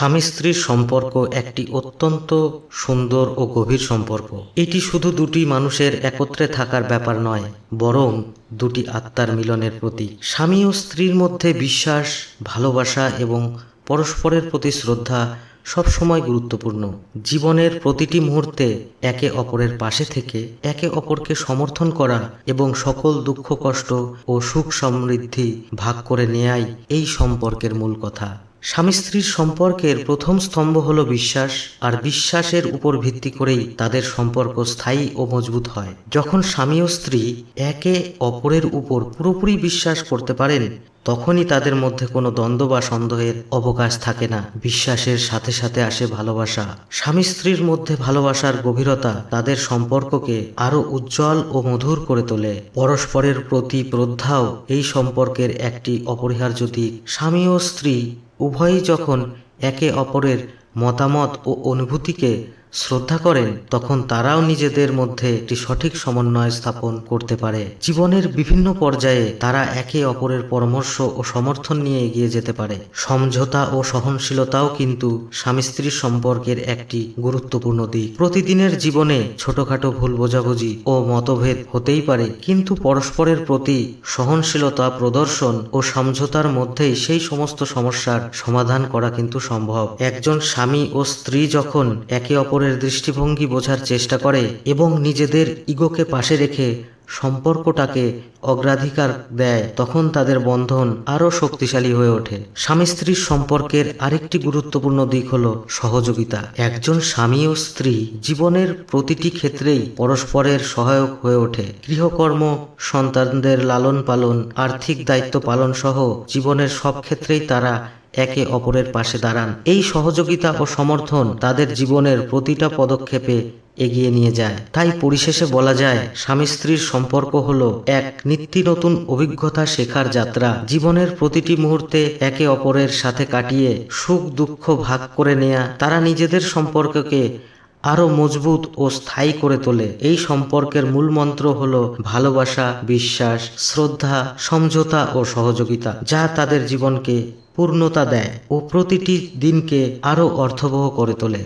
স্বামী স্ত্রীর সম্পর্ক একটি অত্যন্ত সুন্দর ও গভীর সম্পর্ক। এটি শুধু দুটি মানুষের একত্রে থাকার ব্যাপার নয়, বরং দুটি আত্মার মিলনের প্রতীক। স্বামী ও স্ত্রীর মধ্যে বিশ্বাস, ভালোবাসা এবং পরস্পরের প্রতি শ্রদ্ধা সবসময় গুরুত্বপূর্ণ। জীবনের প্রতিটি মুহূর্তে একে অপরের পাশে থেকে একে অপরকে সমর্থন করা এবং সকল দুঃখ কষ্ট ও সুখ সমৃদ্ধি ভাগ করে নেয়াই এই সম্পর্কের মূল কথা। স্বামী স্ত্রীর সম্পর্কের প্রথম স্তম্ভ হলো বিশ্বাস, আর বিশ্বাসের উপর ভিত্তি করেই তাদের সম্পর্ক স্থায়ী ও মজবুত হয়। যখন স্বামী ও স্ত্রী একে অপরের উপর পুরোপুরি বিশ্বাস করতে পারেন, তখনই তাদের মধ্যে কোনো দ্বন্দ্ব বা সন্দেহের অবকাশ থাকে না। বিশ্বাসের সাথে সাথে আসে ভালোবাসা। স্বামী স্ত্রীর মধ্যে ভালোবাসার গভীরতা তাদের সম্পর্ককে আরো উজ্জ্বল ও মধুর করে তোলে। পরস্পরের প্রতি শ্রদ্ধাও এই সম্পর্কের একটি অপরিহার্য দিক। স্বামী ও স্ত্রী উভয়ই যখন একে অপরের মতামত ও অনুভূতিকে শ্রদ্ধা করেন, তখন তারাও নিজেদের মধ্যে একটি সঠিক সমন্বয় স্থাপন করতে পারে। জীবনের বিভিন্ন পর্যায়ে তারা একে অপরের পরামর্শ ও সমর্থন নিয়ে এগিয়ে যেতে পারে। সমঝোতা ও সহনশীলতাও কিন্তু স্বামী স্ত্রীর সম্পর্কের একটি গুরুত্বপূর্ণ দিক। প্রতিদিনের জীবনে ছোটখাটো ভুল বোঝাবুঝি ও মতভেদ হতেই পারে, কিন্তু পরস্পরের প্রতি সহনশীলতা প্রদর্শন ও সমঝোতার মধ্যেই সেই সমস্ত সমস্যার সমাধান করা কিন্তু সম্ভব। একজন স্বামী ও স্ত্রী যখন একে অপরের দৃষ্টিভঙ্গি বোঝার চেষ্টা করে এবং নিজেদের ইগোকে পাশে রেখে সম্পর্কটাকে অগ্রাধিকার দেয়, তখন তাদের বন্ধন আরও শক্তিশালী হয়ে ওঠে। স্বামী স্ত্রীর সম্পর্কের আরেকটি গুরুত্বপূর্ণ দিক হলো সহযোগিতা। একজন স্বামী ও স্ত্রী জীবনের প্রতিটি ক্ষেত্রেই পরস্পরের সহায়ক হয়ে ওঠে। গৃহকর্ম, সন্তানদের লালন পালন, আর্থিক দায়িত্ব পালন সহ জীবনের সব ক্ষেত্রেই তারা একে অপরের পাশে দাঁড়ান। এই সহযোগিতা ও সমর্থন তাদের জীবনের প্রতিটা পদক্ষেপে এগিয়ে নিয়ে যায়। তাই পরিশেষে বলা যায়, স্বামী স্ত্রীর সম্পর্ক হলো এক নিত্য নতুন অভিজ্ঞতা শেখার যাত্রা। জীবনের প্রতিটি মুহূর্তে একে অপরের সাথে কাটিয়ে সুখ দুঃখ ভাগ করে নেয়া তারা নিজেদের সম্পর্ককে আরো মজবুত ও স্থায়ী করে তোলে। এই সম্পর্কের মূল মন্ত্র হলো ভালোবাসা, বিশ্বাস, শ্রদ্ধা, সমঝোতা ও সহযোগিতা, যা তাদের জীবনকে পূর্ণতা দেয় ও প্রতিটি দিনকে আরো অর্থবহ করে তোলে।